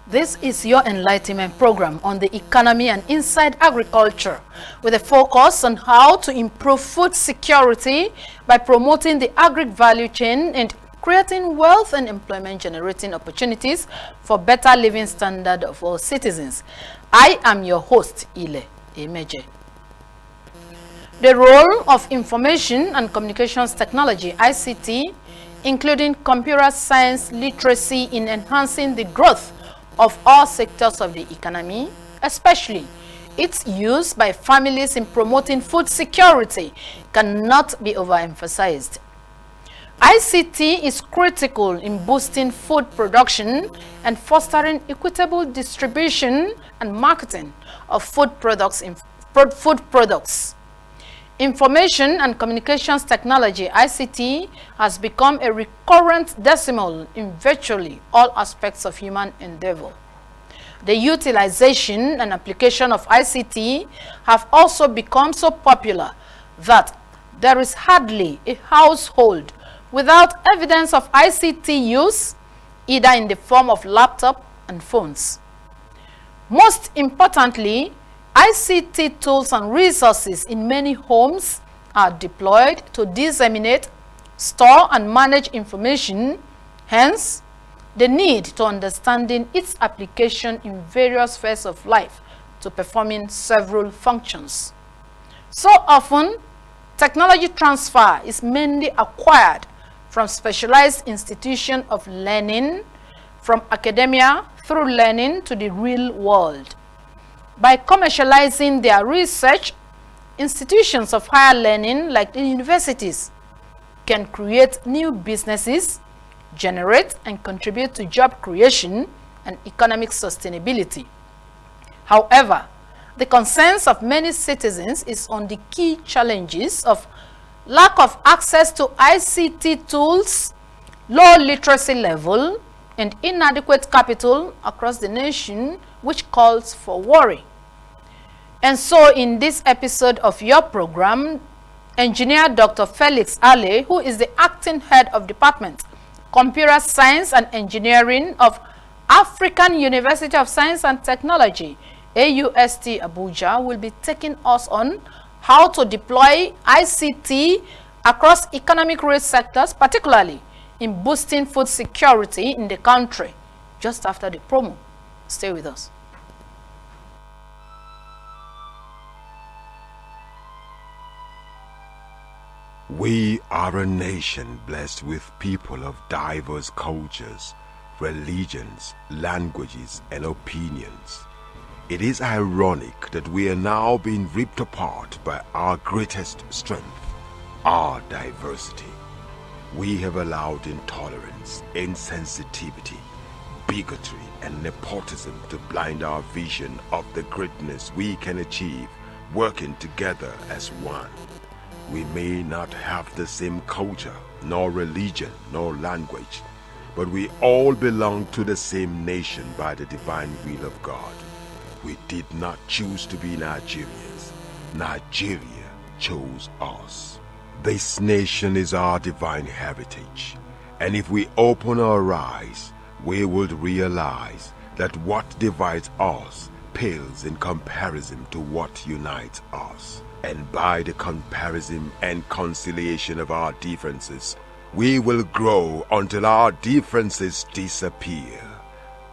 This is your enlightenment program on the economy and inside agriculture, with a focus on how to improve food security by promoting the agric value chain and creating wealth and employment generating opportunities for better living standard of all citizens. I am your host, Ile Emeje. The role of information and communications technology, ICT, including computer science literacy in enhancing the growth of all sectors of the economy, especially its use by families in promoting food security, cannot be overemphasized. ICT is critical in boosting food production and fostering equitable distribution and marketing of food products. Information and communications technology, ICT, has become a recurrent decimal in virtually all aspects of human endeavor. The utilization and application of ICT have also become so popular that there is hardly a household without evidence of ICT use, either in the form of laptop and phones. Most importantly, ICT tools and resources in many homes are deployed to disseminate, store, and manage information. Hence, the need to understanding its application in various spheres of life to performing several functions. So often, technology transfer is mainly acquired from specialized institutions of learning, from academia through learning to the real world. By commercializing their research, institutions of higher learning like the universities can create new businesses, generate and contribute to job creation and economic sustainability. However, the concerns of many citizens is on the key challenges of lack of access to ICT tools, low literacy level, and inadequate capital across the nation, which calls for worry. And so in this episode of your program, Engineer Dr. Felix Ale, who is the acting head of Department Computer Science and Engineering of African University of Science and Technology, AUST Abuja, will be taking us on how to deploy ICT across economic rate sectors, particularly in boosting food security in the country, just after the promo. Stay with us. We are a nation blessed with people of diverse cultures, religions, languages, and opinions. It is ironic that we are now being ripped apart by our greatest strength, our diversity. We have allowed intolerance, insensitivity, bigotry, and nepotism to blind our vision of the greatness we can achieve working together as one. We may not have the same culture, nor religion, nor language, but we all belong to the same nation by the divine will of God. We did not choose to be Nigerians. Nigeria chose us. This nation is our divine heritage, and if we open our eyes, we would realize that what divides us pales in comparison to what unites us. And by the comparison and conciliation of our differences, we will grow until our differences disappear.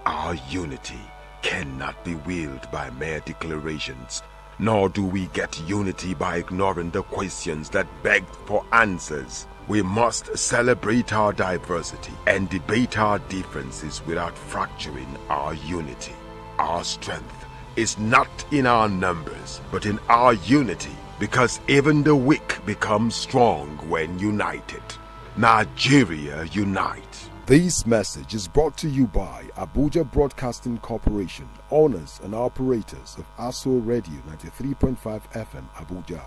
Our unity cannot be willed by mere declarations, nor do we get unity by ignoring the questions that beg for answers. We must celebrate our diversity and debate our differences without fracturing our unity. Our strength is not in our numbers, but in our unity, because even the weak become strong when united. Nigeria unite. This message is brought to you by Abuja Broadcasting Corporation, owners and operators of ASO Radio 93.5 FM Abuja,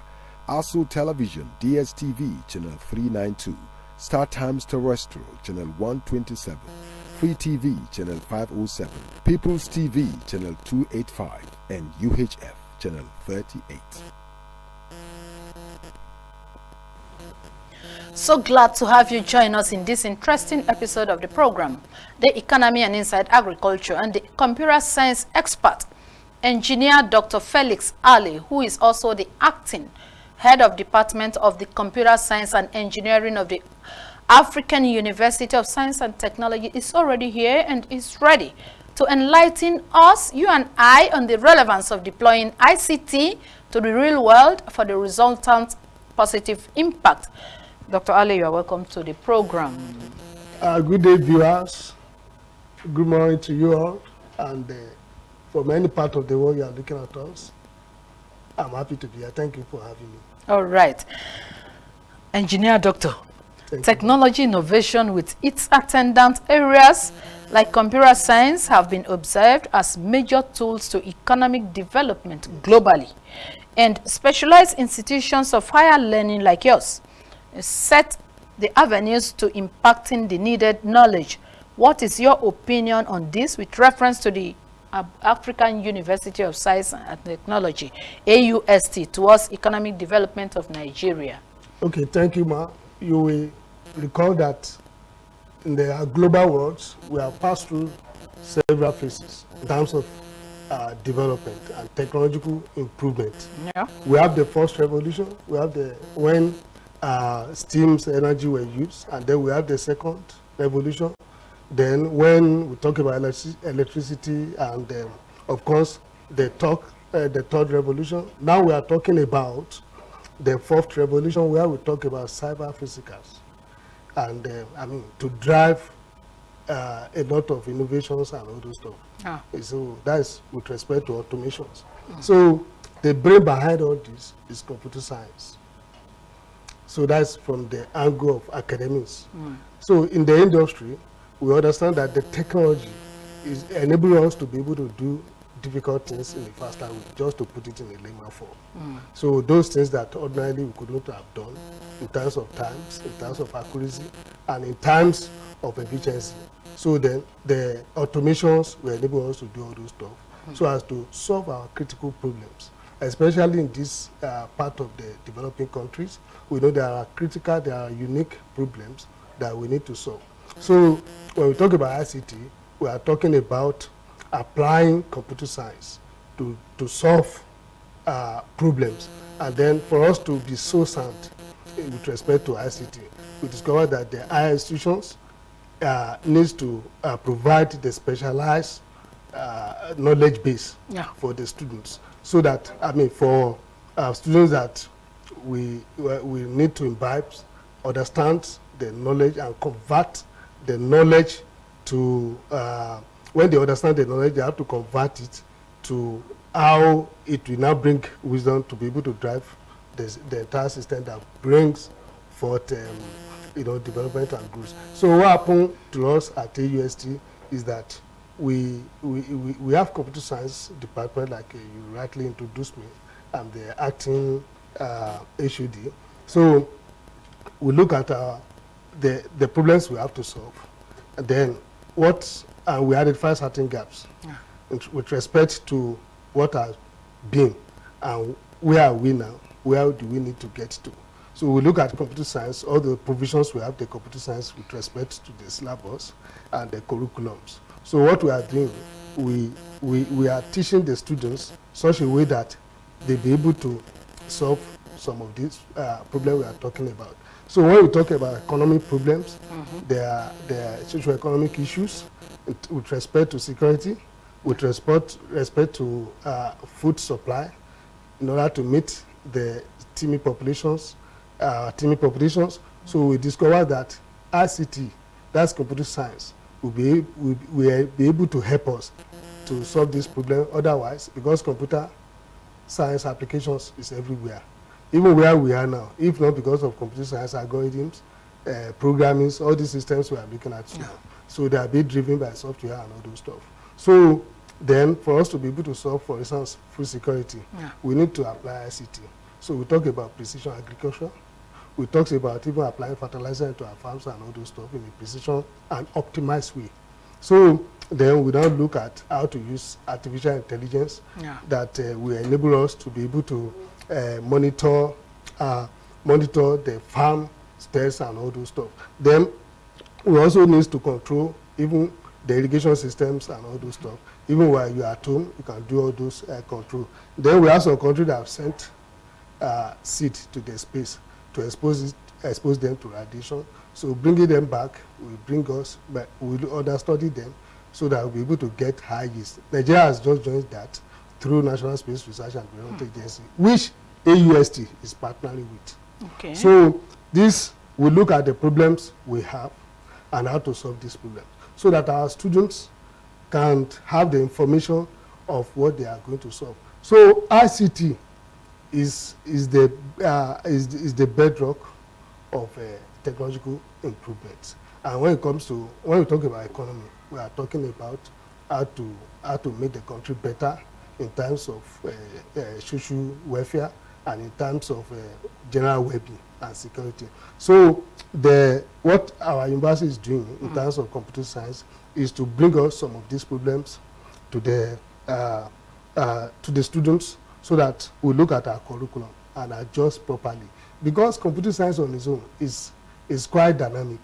ASO Television DSTV Channel 392, Star Times Terrestrial Channel 127, Free TV Channel 507, People's TV Channel 285, and UHF Channel 38. So glad to have you join us in this interesting episode of the program, The Economy and Inside Agriculture, and the computer science expert, Engineer Dr. Felix Ali, who is also the acting head of Department of the Computer Science and Engineering of the African University of Science and Technology, is already here and is ready to enlighten us, you and I, on the relevance of deploying ICT to the real world for the resultant positive impact. Dr. Ali, you are welcome to the program. Good day, viewers. Good morning to you all. And from any part of the world you are looking at us, I'm happy to be here. Thank you for having me. All right. Engineer Doctor, technology innovation with its attendant areas like computer science have been observed as major tools to economic development globally. And specialized institutions of higher learning like yours set the avenues to impacting the needed knowledge. What is your opinion on this with reference to the African University of Science and Technology, AUST, towards economic development of Nigeria? Okay, thank you, Ma. You will recall that in the global world, we have passed through several phases in terms of development and technological improvement. Yeah. We have the first revolution, we have when steam's energy were used, and then we have the second revolution. Then when we talk about electricity and of course the third revolution, now we are talking about the fourth revolution, where we talk about cyber physicals, and I mean, to drive a lot of innovations and all those stuff. Ah. So that's with respect to automations. So the brain behind all this is computer science. So that's from the angle of academics. So in the industry, we understand that the technology is enabling us to be able to do difficult things in a faster way, just to put it in a layman form. So those things that ordinarily we could not have done in terms of times, in terms of accuracy, and in terms of efficiency. So then the automations will enable us to do all those stuff so as to solve our critical problems, especially in this part of the developing countries. We know there are unique problems that we need to solve. So when we talk about ICT, we are talking about applying computer science to solve problems. And then for us to be so sound with respect to ICT, we discovered that the higher institutions needs to provide the specialized knowledge base for the students. So that, I mean, for students that we need to imbibe, understand the knowledge and convert the knowledge to, when they understand the knowledge, they have to convert it to how it will now bring wisdom to be able to drive the entire system that brings forth development and growth. So what happened to us at AUST is that we have computer science department, like you rightly introduced me, I'm the acting HOD. So we look at the problems we have to solve, and then we identify certain gaps with respect to what has been and where are we now, where do we need to get to. So we look at computer science, all the provisions we have the computer science with respect to the syllabus and the curriculums. So what we are doing, we are teaching the students such a way that they be able to solve some of these problems we are talking about. So when we talk about economic problems, there are socio-economic issues with respect to security, with respect to food supply, in order to meet the teeming populations. So we discover that ICT, that's computer science, will be able to help us to solve this problem. Otherwise, because computer science applications is everywhere, even where we are now, if not because of computer science algorithms, programming, all these systems we are looking at now. So they are being driven by software and all those stuff. So then for us to be able to solve, for instance, food security, we need to apply ICT. So we talk about precision agriculture. We talk about even applying fertilizer into our farms and all those stuff in a precision and optimized way. So then we now look at how to use artificial intelligence that will enable us to be able to monitor the farm stress and all those stuff. Then we also need to control even the irrigation systems and all those stuff. Even while you are at home, you can do all those control. Then we have some countries that have sent seed to the space to expose them to radiation. So bringing them back will bring us, but we'll understudy them so that we'll be able to get high yields. Nigeria has just joined that through National Space Research and Development Agency, which AUST is partnering with. Okay. So this will look at the problems we have and how to solve these problems, so that our students can have the information of what they are going to solve. So ICT is the bedrock of technological improvements. And when we talk about economy, we are talking about how to make the country better in terms of social welfare and in terms of general well-being and security. So what our university is doing in terms of computer science is to bring us some of these problems to the students, so that we look at our curriculum and adjust properly. Because computer science on its own is quite dynamic.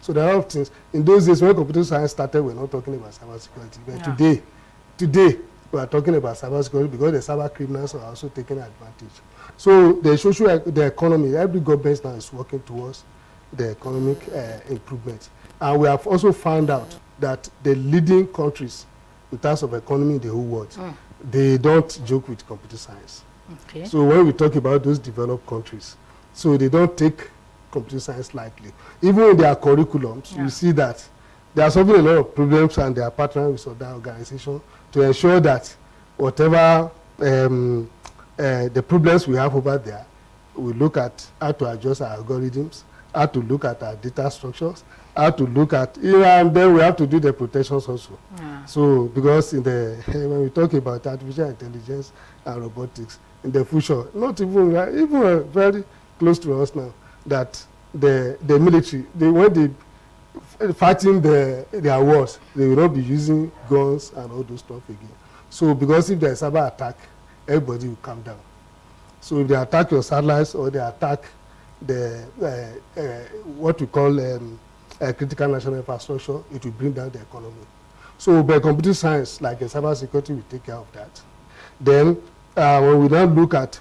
So there are a lot of things. In those days when computer science started, we're not talking about cybersecurity. But today we are talking about cybersecurity because the cyber criminals are also taking advantage. So the economy, every government now is working towards the economic improvement. And we have also found out that the leading countries in terms of economy in the whole world, they don't joke with computer science. Okay. So when we talk about those developed countries, so they don't take computer science lightly. Even in their curriculums, you see that they are solving a lot of problems and they are partnering with other organizations to ensure that whatever the problems we have over there, we look at how to adjust our algorithms, how to look at our data structures, how to look at, and then we have to do the protections also. So because when we talk about artificial intelligence and robotics in the future, not even very close to us now, that the military, when they fighting their wars, they will not be using guns and all those stuff again. So because if there's a cyber attack, everybody will come down. So if they attack your satellites or they attack what we call critical national infrastructure, it will bring down the economy. So by computer science, like cyber security, will take care of that. Then when we now look at,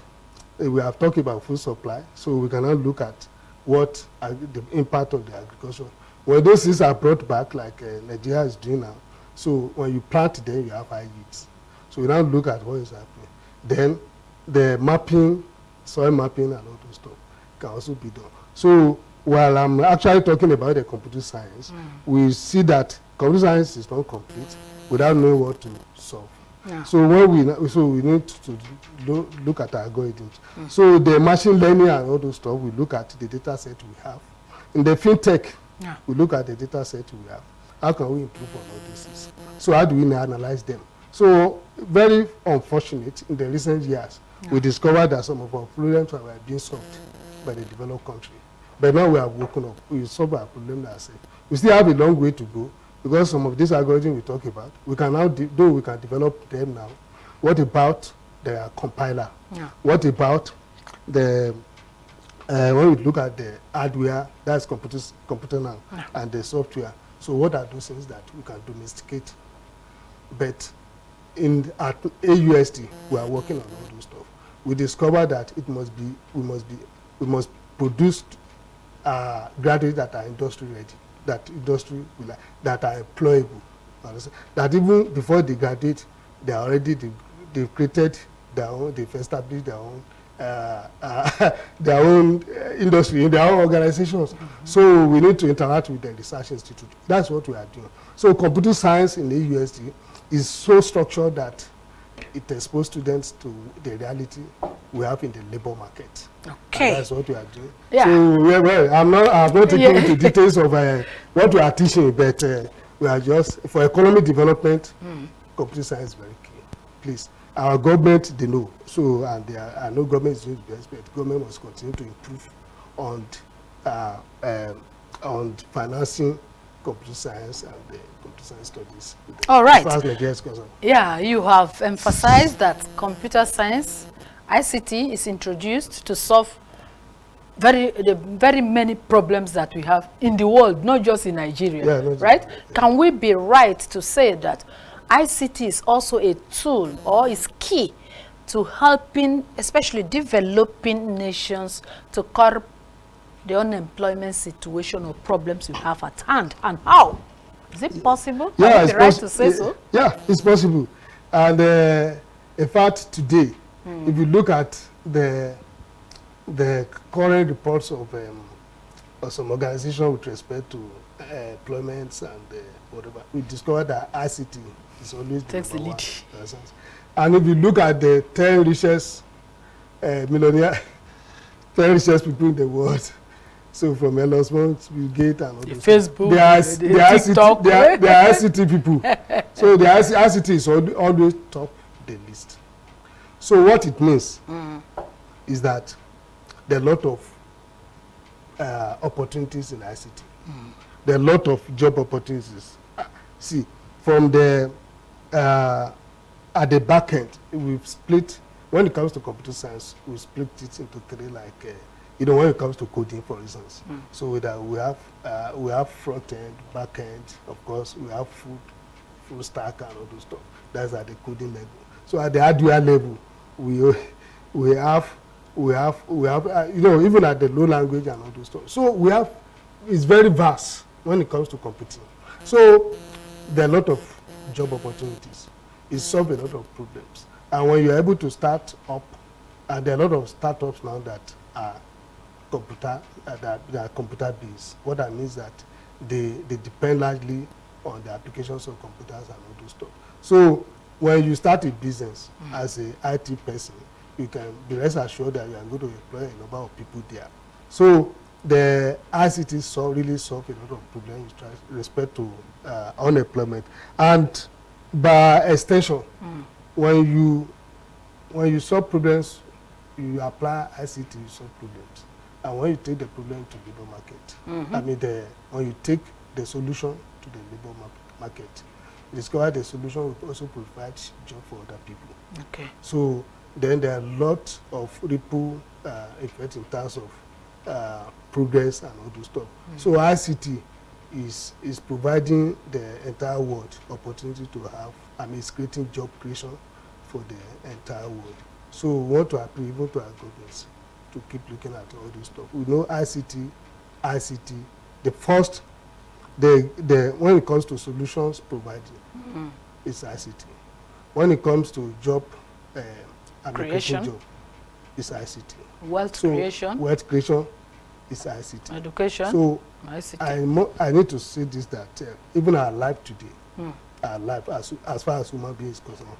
we have talked about food supply, so we can now look at what the impact of the agriculture. When those things are brought back, like Nigeria is doing now, so when you plant them, you have high yields. So we now look at what is happening. Then the mapping, soil mapping and all those stuff can also be done. So while I'm actually talking about the computer science, we see that computer science is not complete without knowing what to solve. So we need to look at algorithms. So the machine learning and all those stuff, we look at the data set we have. In the fintech, we look at the data set we have. How can we improve on all this? So how do we analyze them? So very unfortunate in the recent years, We discovered that some of our problems were being solved by the developed country. But now we have woken up. We solve our problem ourselves. We still have a long way to go because some of these algorithms we talk about, we can now, though we can develop them now. What about the compiler? Yeah. What about the, when we look at the hardware, that's computer now, and the software. So what are those things that we can domesticate? But at AUST, we are working on all those stuff. We discovered that it must be, we must produce graduates that are industry ready, that industry will, that are employable. That even before they graduate, they are already they've created their own, they've established their own industry in their own organizations. So we need to interact with the research institute. That's what we are doing. So computer science in the AUST is so structured that it exposes students to the reality we have in the labor market. Okay. And that's what we are doing. Yeah. So well, I'm not taking into details of what we are teaching, but we are just, for economic development, computer science is very key. Please, our government, they know. So, and I know government is doing the best, but government must continue to improve on financing computer science and computer science studies. All right. As far as Nigeria is concerned. Yeah, you have emphasized that computer science, ICT, is introduced to solve the very many problems that we have in the world, not just in Nigeria, right? Can we be right to say that ICT is also a tool or is key to helping, especially developing nations, to curb the unemployment situation or problems we have at hand? And how? Is it possible? Yeah, it's right to say so? Yeah, it's possible. And in fact, today, if you look at the current reports of some organizations with respect to employments and whatever, we discovered that ICT is always takes the lead. And if you look at the 10 richest millionaire, 10 richest people in the world, so from Elon Musk, Bill Gates, and all those Facebook, the TikTok, they are ICT people. So the ICT is always top the list. So what it means is that there are a lot of opportunities in ICT. There are a lot of job opportunities. See, from the at the back end, we've split. When it comes to computer science, we split it into three. Like when it comes to coding, for instance. So with that, we have front end, back end. Of course, we have full stack and all those stuff. That's at the coding level. So at the hardware level, we have even at the low language and all those stuff. So we have, it's very vast when it comes to computing. So there are a lot of job opportunities. It solves a lot of problems. And when you're able to start up, and there are a lot of startups now that are computer based. What that means that they depend largely on the applications of computers and all those stuff. So when you start a business as an IT person, you can be rest assured that you are going to employ a number of people there. So the ICT really solve a lot of problems with respect to unemployment. And by extension, when you solve problems, you apply ICT, you solve problems. And when you take the problem to the labor market, I mean, when you take the solution to the labor market, you discover the solution will also provide job for other people. Okay. So then there are a lot of ripple effects in terms of progress and all those stuff. So ICT is providing the entire world opportunity to have, it's creating job creation for the entire world. So we want to appeal even to our governments to keep looking at all this stuff. We know ICT, the first, when it comes to solutions providing, it's ICT. When it comes to job creation, job, it's ICT. Wealth creation is ICT. Education, so ICT. I need to say this, that even our life today, our life as far as human beings is concerned,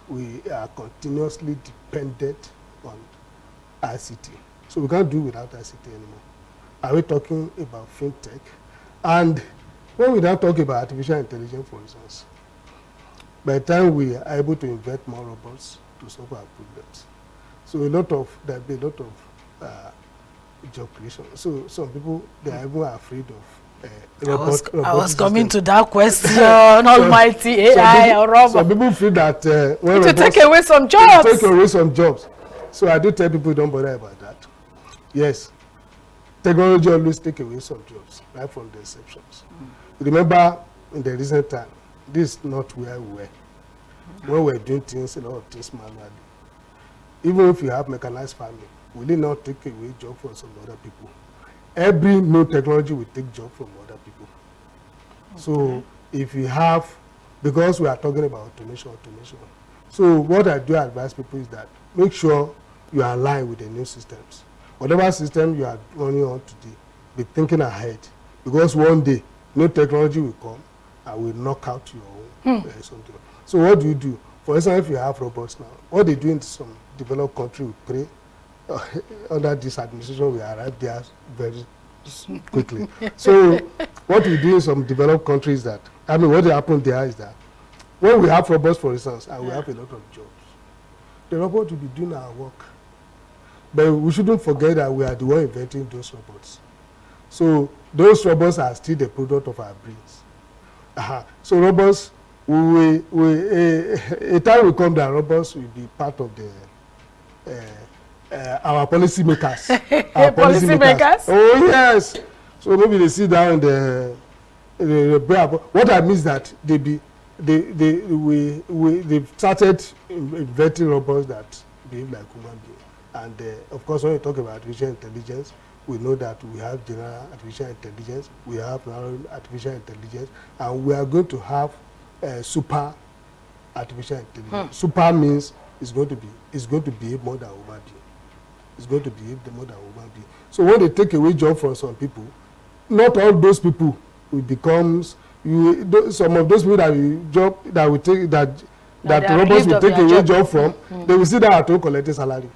we are continuously dependent on ICT. So we can't do without ICT anymore. Are we talking about fintech? And when we now talk about artificial intelligence, for instance, by the time we are able to invent more robots to solve our problems, So there'll be a lot of job creation. So some people, they are even afraid of I was coming to that question. Almighty AI or robot. Some people feel that when to take away some jobs. Take away some jobs. So I do tell people, don't bother about that. Yes, technology always take away some jobs, right from the exceptions. Remember, in the recent time, this is not where we were. When we were doing things, a lot of things manually. Even if you have mechanized farming, will it not take away job from some other people? Every new technology will take job from other people. Okay. So if you have, because we are talking about automation. So what I do advise people is that make sure you are aligned with the new systems. Whatever system you are running on today, be thinking ahead. Because one day, new technology will come and will knock out your own something. So what do you do? For instance, if you have robots now, what they do in some developed country, we pray under this administration, we arrive there very quickly. So what we do in some developed countries that, I mean, what happened there is that when we have robots, for instance, and we have a lot of jobs, the robot will be doing our work. But we shouldn't forget that we are the one inventing those robots. So those robots are still the product of our brains. So robots, a time will come that robots will be part of the our policymakers. Our policymakers? Oh yes. So maybe they sit down in the what I mean is that they've started inventing robots that behave like human beings. And of course, when you talk about artificial intelligence, we know that we have general artificial intelligence, we have narrow artificial intelligence, and we are going to have super artificial intelligence. Super means it's going to behave more than human being. It's going to behave more than human being. So when they take away job from some people, not all those people will become some of those people that robots will take away job from, they will sit down at home collecting salary.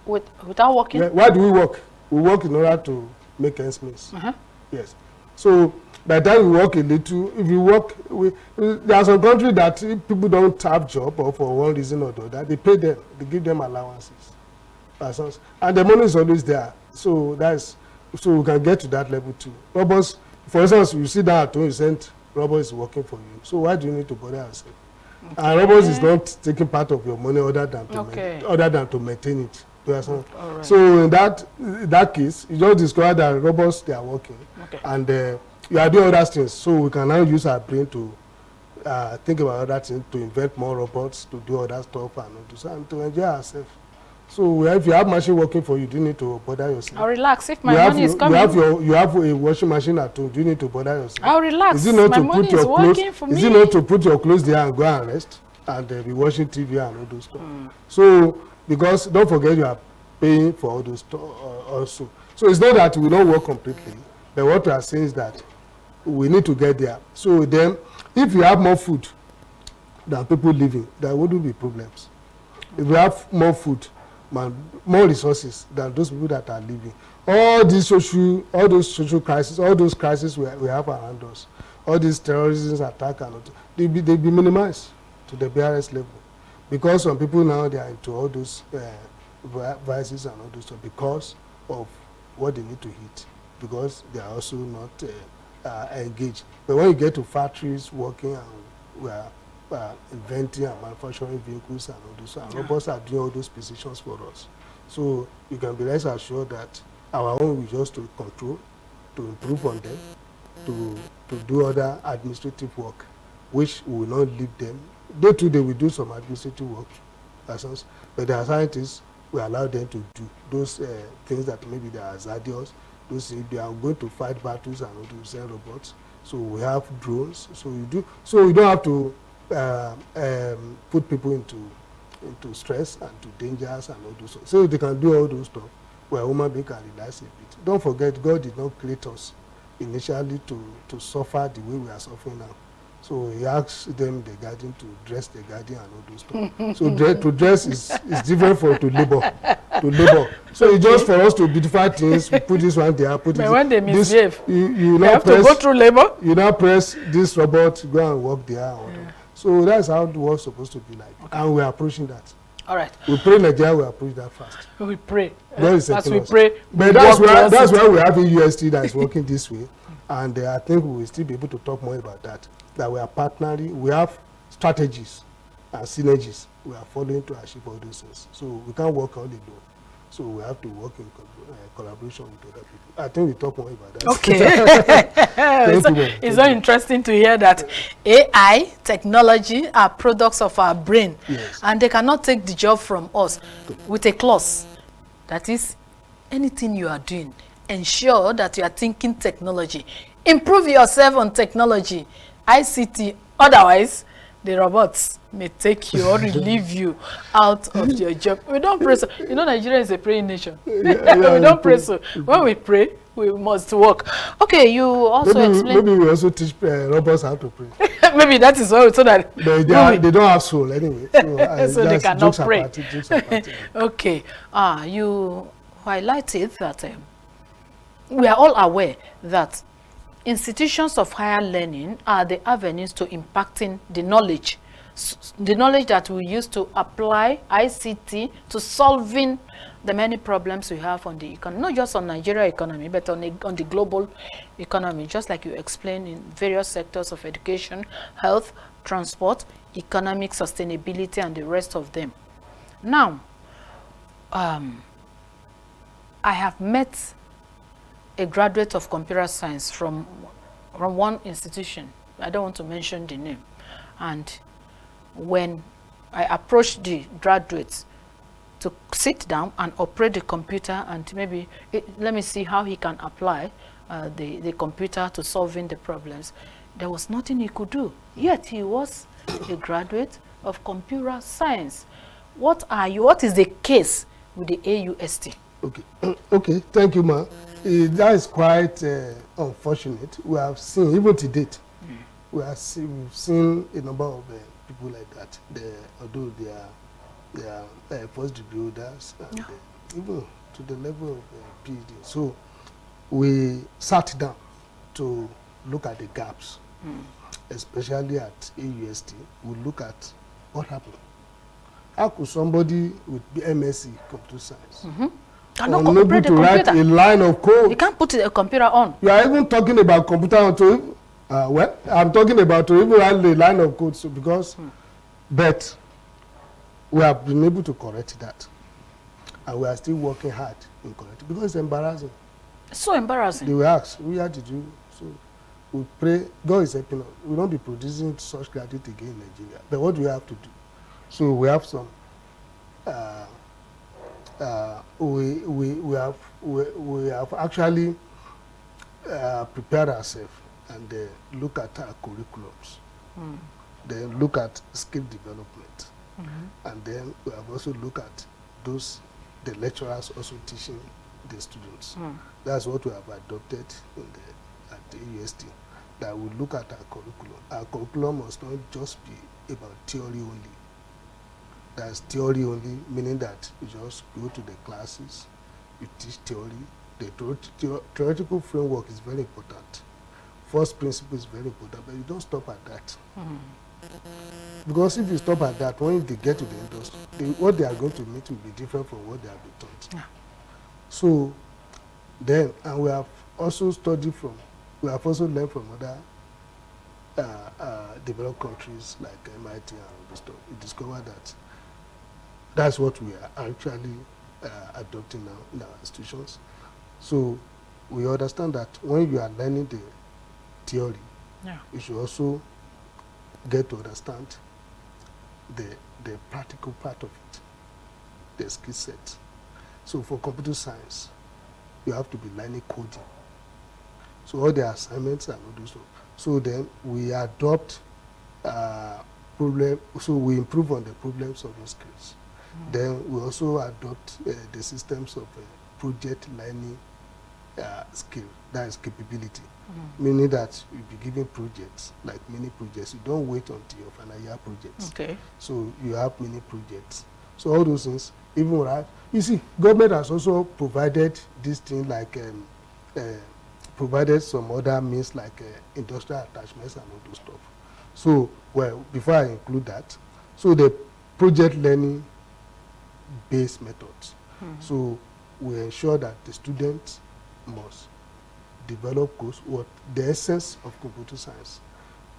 Without working? Yeah. Why do we work? We work in order to make ends meet. Yes. So by the time we work a little, if you work, there are some countries that if people don't have job or for one reason or the other, they pay them, they give them allowances. And the money is always there. So so we can get to that level too. Robots, for instance, you sit down at home, you send robots is working for you. So why do you need to bother yourself? Okay. And robots is not taking part of your money other than to maintain it. Right. So in that case, you just discover that robots, they are working, and you are doing other things. So we can now use our brain to think about other things, to invent more robots, to do other stuff and to enjoy ourselves. So if you have machine working for you, do you need to bother yourself? I'll relax if my money is coming. You have a washing machine at home. Do you need to bother yourself? I'll relax. Is it not my to money put your is working for me. Is it not to put your clothes there and go and rest and be watching TV and all those stuff? So because don't forget you are paying for all those stuff also. So it's not that we don't work completely, but what we are saying is that we need to get there. So then, if you have more food than people living, there wouldn't be problems. If we have more food, more resources than those people that are living, all those social crises, all those crises we have around us, all these terrorism attack and all, they be minimized to the barest level, because some people now they are into all those vices and all those stuff because of what they need to eat, because they are also not engaged. But when you get to factories working and we are inventing and manufacturing vehicles and all those, and robots are doing all those positions for us. So you can be rest assured that our own is just to control, to improve on them, to do other administrative work, which we will not leave them. Day to day we do some administrative work, but the scientists, we allow them to do those things that maybe they are hazardous. Those if they are going to fight battles and to send robots. So we have drones. So you don't have to put people into stress and to dangers and all those. So they can do all those stuff where human being can relax a bit. Don't forget, God did not create us initially to suffer the way we are suffering now. So he asked them, the garden, to dress the garden and all those stuff. So to dress is different from to labor. So it's just for us to beautify things. We put this one there, put but this. When they misbehave, you have to go through labor. You now press this robot, go and work there. So that's how the work's supposed to be like. And we are approaching that. All right. We pray Nigeria will approach that fast. We pray. As we pray. But that's why we have a UST that is working this way. And I think we will still be able to talk more about that. That we are partnering. We have strategies and synergies we are following to achieve all those things. So we can't work all alone. So we have to work in collaboration with other people. I think we talk more about that. Okay. It's so interesting to hear that AI, technology are products of our brain. Yes. And they cannot take the job from us with a clause. That is, anything you are doing, ensure that you are thinking technology. Improve yourself on technology, ICT. Otherwise, the robots may take you or relieve you out of your job. We don't pray so. You know, Nigeria is a praying nation. We don't pray so. When we pray, we must work. Okay, you also explain. Maybe we also teach robots how to pray. Maybe that is why, so that they don't have soul anyway. So they cannot pray. Okay. You highlighted that we are all aware that institutions of higher learning are the avenues to impacting the knowledge that we use to apply ICT to solving the many problems we have on the economy, not just on Nigeria economy, but on the global economy, just like you explained in various sectors of education, health, transport, economic sustainability, and the rest of them. Now, I have met a graduate of computer science from one institution. I don't want to mention the name. And when I approached the graduates to sit down and operate the computer and maybe let me see how he can apply the computer to solving the problems, there was nothing he could do. Yet he was a graduate of computer science. What is the case with the AUST? Okay, thank you, ma. That is quite unfortunate. We have seen, even to date, we've seen a number of people like that. Although they are first degree holders, and even to the level of PhD. So we sat down to look at the gaps, especially at AUST. We look at what happened. How could somebody with MSc computer science unable to write a line of code? You can't put a computer on. You are even talking about computer on to well, I'm talking about to even write a line of code. So because, but we have been able to correct that, and we are still working hard in correcting because it's embarrassing. It's so embarrassing. They will ask, we had to do. So we pray God is helping us. We won't be producing such graduates again in Nigeria. But what do we have to do? So we have some. We have actually prepared ourselves and look at our curriculums. Then look at skill development, and then we have also looked at the lecturers also teaching the students. That's what we have adopted at the AUST. That we look at our curriculum. Our curriculum must not just be about theory only. That's theory only, meaning that you just go to the classes, you teach theory. The theoretical framework is very important. First principle is very important, but you don't stop at that. Because if you stop at that, when they get to the industry, what they are going to meet will be different from what they have been taught. So then, and we have also also learned from other developed countries like MIT and all this stuff. We discovered that that's what we are actually adopting now in our institutions. So we understand that when you are learning the theory, you should also get to understand the practical part of it, the skill set. So for computer science, you have to be learning coding. So all the assignments and all those stuff. So then we adopt so we improve on the problem solving skills. Then we also adopt the systems of project learning skill, that is capability. Meaning that you'll be given projects, like mini projects. You don't wait until your final year projects. Okay. So you have mini projects. So all those things, even right. You see, government has also provided this thing like provided some other means like industrial attachments and all those stuff. So, well, before I include that, so the project learning based methods. So we ensure that the students must develop what the essence of computer science.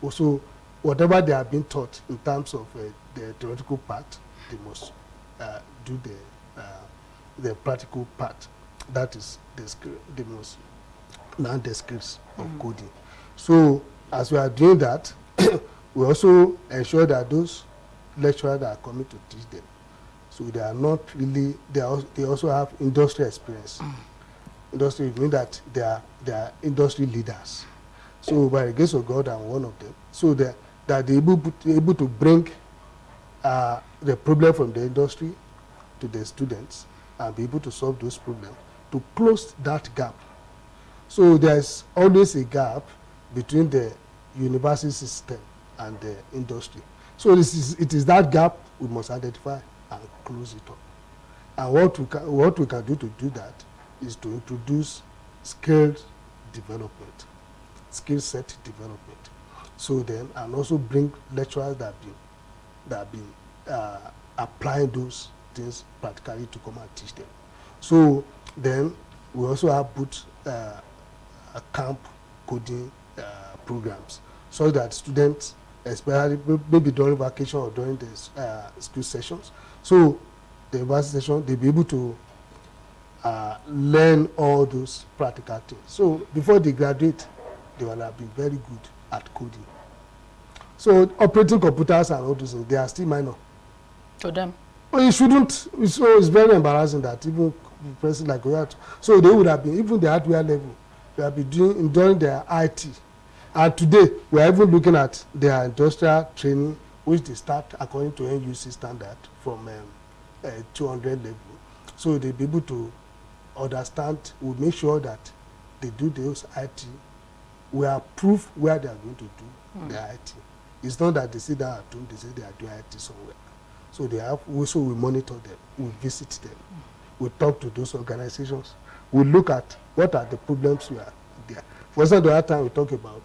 Also, whatever they have been taught in terms of the theoretical part, they must do the practical part. That is the skill, they must learn the skills of coding. So as we are doing that, we also ensure that those lecturers that are coming to teach them, so they are not really, they also have industry experience. Industry means that they are industry leaders. So by the grace of God, I'm one of them. So that they're able to bring the problem from the industry to the students and be able to solve those problems, to close that gap. So there's always a gap between the university system and the industry. So it is that gap we must identify and close it up. And what we can do to do that is to introduce skilled development, skill set development. So then, and also bring lecturers that have been applying those things practically to come and teach them. So then, we also have put camp coding programs so that students, especially maybe during vacation or during the school sessions, so the university session, they'll be able to learn all those practical things. So before they graduate, they will have been very good at coding. So operating computers and all those things, they are still minor to them. Well, you shouldn't. So it's very embarrassing that even person like that. So they would have been, even the hardware level, they have been enjoying their IT. And today, we are even looking at their industrial training, which they start according to NUC standard from 200 level. So they'll be able to understand, we make sure that they do those IT. We approve where they are going to do their IT. It's not that they sit down at home, they say they are doing IT somewhere. So they have, also we monitor them, we visit them, we talk to those organizations, we look at what are the problems we are there. For example, the other time we talk about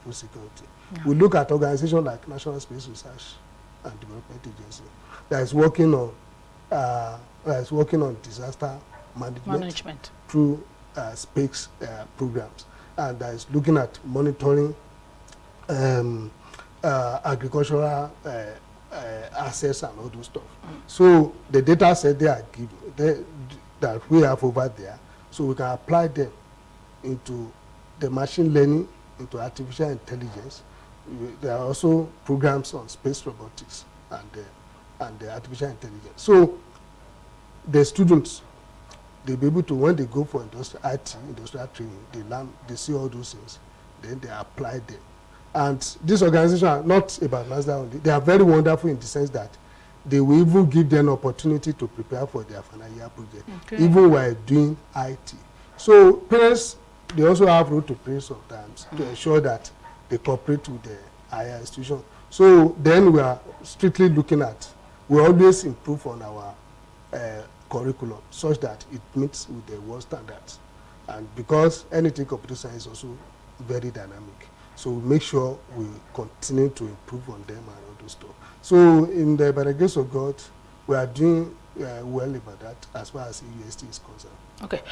food security. We look at organizations like National Space Research and Development Agency that is working on disaster management through space programs, and that is looking at monitoring agricultural assets and all those stuff. So the data set they are given, that we have over there, so we can apply them into the machine learning, into artificial intelligence. There are also programs on space robotics and the artificial intelligence. So the students, they'll be able to, when they go for industrial training, they learn, they see all those things, then they apply them. And these organizations are not about NASDAQ only. They are very wonderful in the sense that they will even give them opportunity to prepare for their final year project, even while doing IT. So parents, they also have role to play sometimes to ensure that they cooperate with the higher institution. So then we are strictly looking at, we always improve on our curriculum such that it meets with the world standards. And because anything computer science is also very dynamic, so we make sure we continue to improve on them and all those stuff. So by the grace of God, we are doing well about that as far as UST is concerned. Okay.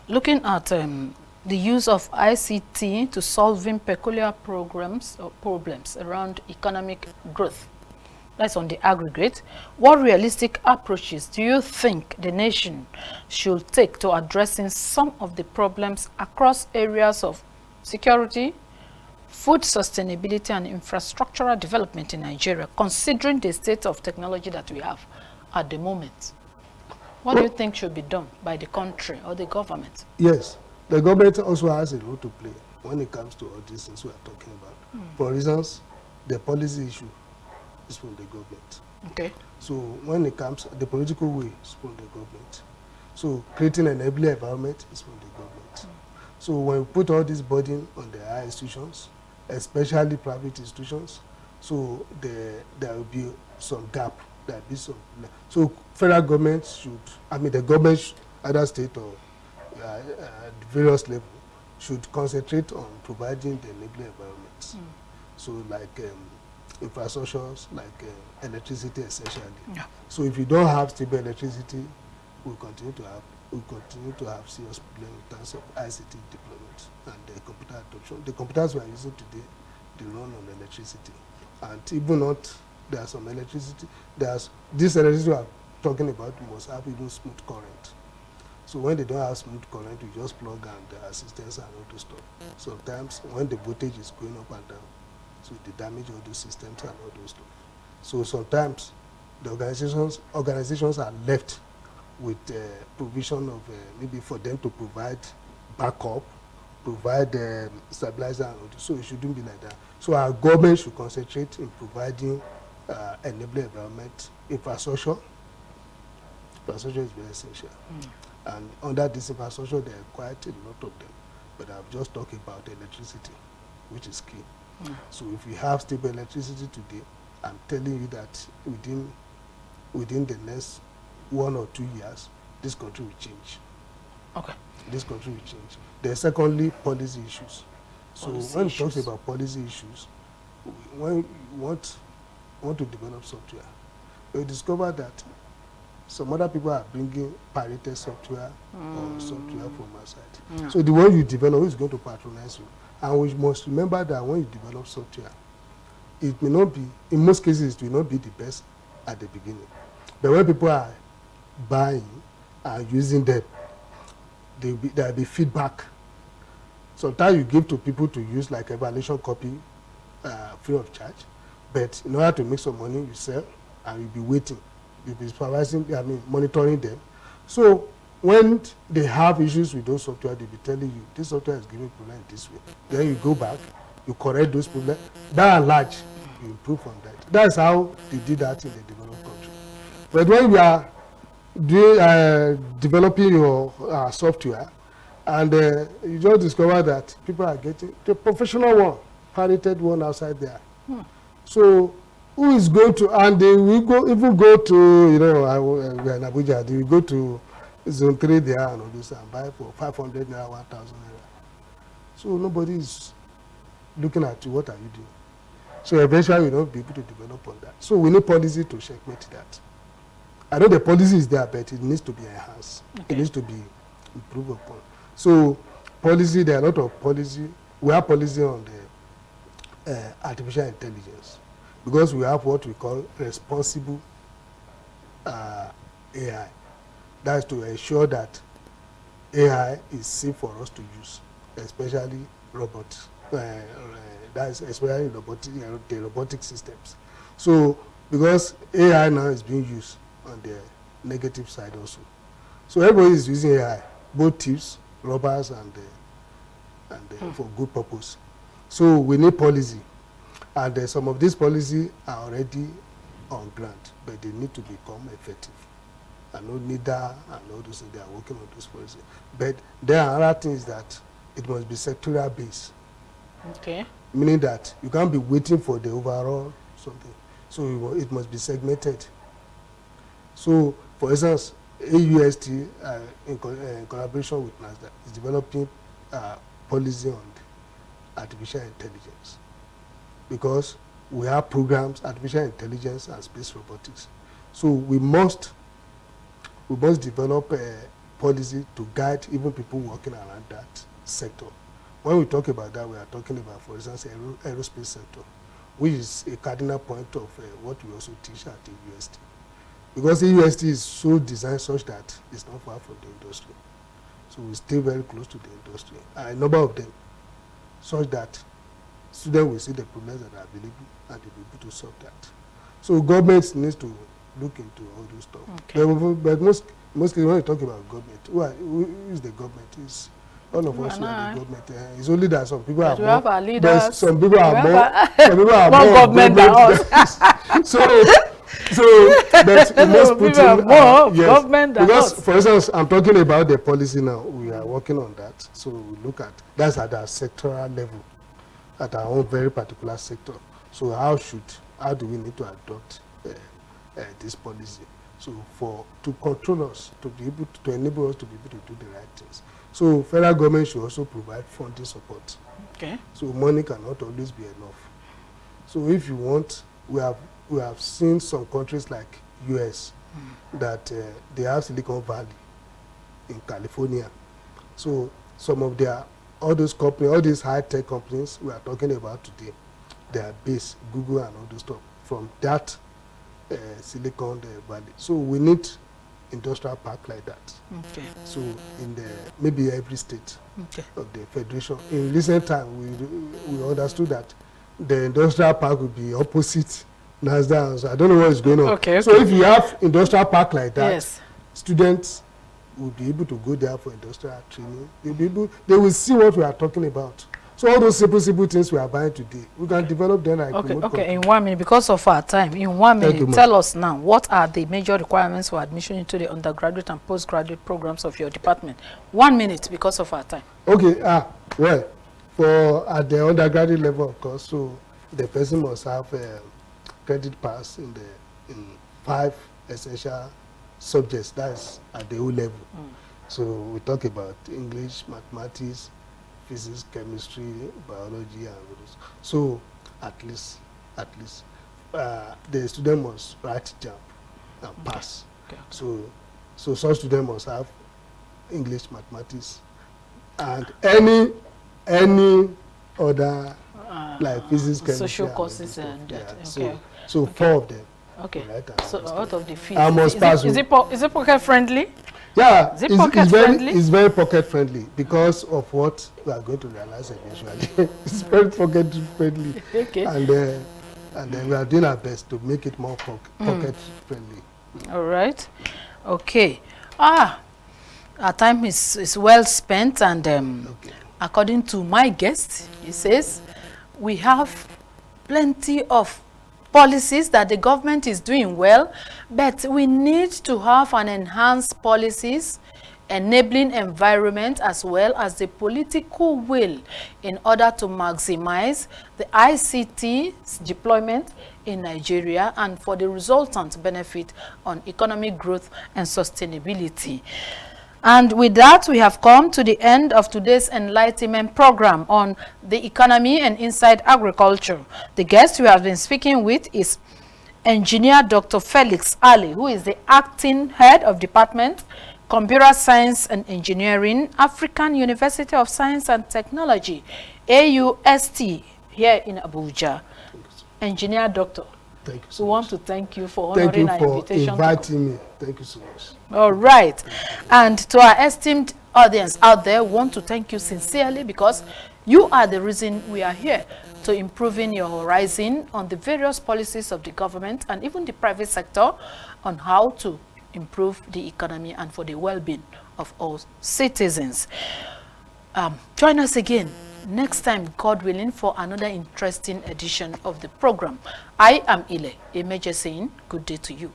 Looking at the use of ICT to solving peculiar programs or problems around economic growth, that's on the aggregate, what realistic approaches do you think the nation should take to addressing some of the problems across areas of security, food sustainability, and infrastructural development in Nigeria, considering the state of technology that we have at the moment? What do you think should be done by the country or the government? Yes, the government also has a role to play when it comes to all these things we are talking about. For instance, the policy issue is from the government. Okay. So when it comes, the political way is from the government. So creating an enabling environment is from the government. So when we put all this burden on the higher institutions, especially private institutions, so there will be some gap. There will be some. So federal government should, the government, either state or various level, should concentrate on providing the enabling environments. So like infrastructures like electricity essentially. Yeah. So if you don't have stable electricity, we'll continue to have serious problems in terms of ICT deployment and the computer adoption. The computers we are using today, they run on electricity. And even not, there's some electricity, this electricity we are talking about must have even smooth current. So when they don't have smooth current, we just plug and the assistance and all those stuff. Sometimes when the voltage is going up and down, so they damage all those systems and all those stuff. So sometimes the organizations are left with provision of maybe for them to provide backup, provide stabilizer and all this. So it shouldn't be like that. So our government should concentrate in providing enabling environment infrastructure. Infrastructure is very essential. And under this infrastructure, there are quite a lot of them. But I've just talked about electricity, which is key. So if we have stable electricity today, I'm telling you that within the next 1 or 2 years, this country will change. Okay. This country will change. There's secondly policy issues. So Policy when issues. we talk about policy issues, when you want to develop software, you discover that some other people are bringing pirated software or software from outside. So the one you develop is going to patronize you. And we must remember that when you develop software, it may not be, in most cases, it will not be the best at the beginning. But when people are buying and using them, there will be feedback. Sometimes you give to people to use like evaluation copy free of charge. But in order to make some money, you sell and you'll be waiting. You'll be monitoring them. So when they have issues with those software, they'll be telling you, this software is giving problem this way. Then you go back, you correct those problems. By and large, you improve on that. That's how they did that in the developed country. But when we are developing your software, and you just discover that people are getting the professional one, pirated one outside there. So who is going to, and they will even go to, we are in Abuja, they will go to zone 3 there and all this and buy for 500 naira, 1,000 naira. So nobody is looking at you, what are you doing? So eventually we don't be able to develop on that. So we need policy to checkmate that. I know the policy is there, but it needs to be enhanced. Okay. It needs to be improved upon. So policy, there are a lot of policy. We have policy on the artificial intelligence because we have what we call responsible AI. That is to ensure that AI is safe for us to use, especially robots. That is especially the robotic systems. So because AI now is being used on the negative side also. So everybody is using AI, both thieves, robbers, and for good purpose. So we need policy. And some of these policies are already on ground, but they need to become effective. And no NIDA and all those things, they are working on those policies. But there are other things that it must be sectorial based. Okay. Meaning that you can't be waiting for the overall something. So it must be segmented. So, for instance, AUST, in collaboration with NASDAQ, is developing policy on artificial intelligence. Because we have programs, artificial intelligence and space robotics. So we must develop a policy to guide even people working around that sector. When we talk about that, we are talking about, for instance, aerospace sector, which is a cardinal point of what we also teach at the UST. Because the UST is so designed such that it's not far from the industry. So we stay very close to the industry. And a number of them, such that students will see the problems that are available and they'll be able to solve that. So government needs to look into all those stuff. Okay. But mostly when you talk about government, who is the government? It's all of us who are the government. It's only that some people are more. Our leaders, some people are more government than us. But we must put in more government than us. Because, for instance, I'm talking about the policy now. We are working on that. So we look at that's at our sectoral level, at our own very particular sector. So how do we need to adopt this policy? So to control us, to enable us to be able to do the right things. So federal government should also provide funding support. Okay. So money cannot always be enough. So if you want, we have seen some countries like US that they have Silicon Valley in California. So some of all those companies, all these high-tech companies we are talking about today, they are based, Google and all those stuff, from that Silicon Valley. So we need industrial park like that. Okay. So in maybe every state of the federation. In recent time, we understood that the industrial park will be opposite NASDAQ. So I don't know what is going on. Okay. So if you have industrial park like that, yes, students will be able to go there for industrial training. They will see what we are talking about. So all those simple things we are buying today, we can develop them like okay. In 1 minute, because of our time, in 1 minute, tell us now, what are the major requirements for admission into the undergraduate and postgraduate programs of your department? 1 minute, because of our time. Okay. Well, at the undergraduate level, of course, so the person must have credit pass in 5 essential subjects. That's at the O level. So we talk about English, mathematics, physics, chemistry, biology, and others. So at least the student must write JAMB and pass. Okay. So some student must have English, mathematics, and any other like physics, chemistry, social courses and yeah. that. Okay. So 4 of them. Okay. Right, so out of the fees, I must pass. Is it pocket friendly? Yeah, is it pocket friendly? It's very pocket friendly because of what we are going to realize eventually. It's very pocket friendly. Okay. And then we are doing our best to make it more pocket friendly. All right. Okay. Our time is well spent, and according to my guest, he says we have plenty of policies that the government is doing well, but we need to have an enhanced policies, enabling environment, as well as the political will in order to maximize the ICT deployment in Nigeria and for the resultant benefit on economic growth and sustainability. And with that, we have come to the end of today's enlightenment program on the economy and inside agriculture. The guest we have been speaking with is Engineer Dr. Felix Ali, who is the acting head of Department, Computer Science and Engineering, African University of Science and Technology, AUST, here in Abuja. Engineer Doctor, thank you so we much. Want to thank you for honoring our invitation. Thank you for inviting me. Thank you so much. All right. And to our esteemed audience out there, we want to thank you sincerely because you are the reason we are here, to improving your horizon on the various policies of the government and even the private sector on how to improve the economy and for the well-being of all citizens. Join us again next time, God willing, for another interesting edition of the program. I am Ile Emeje saying good day to you.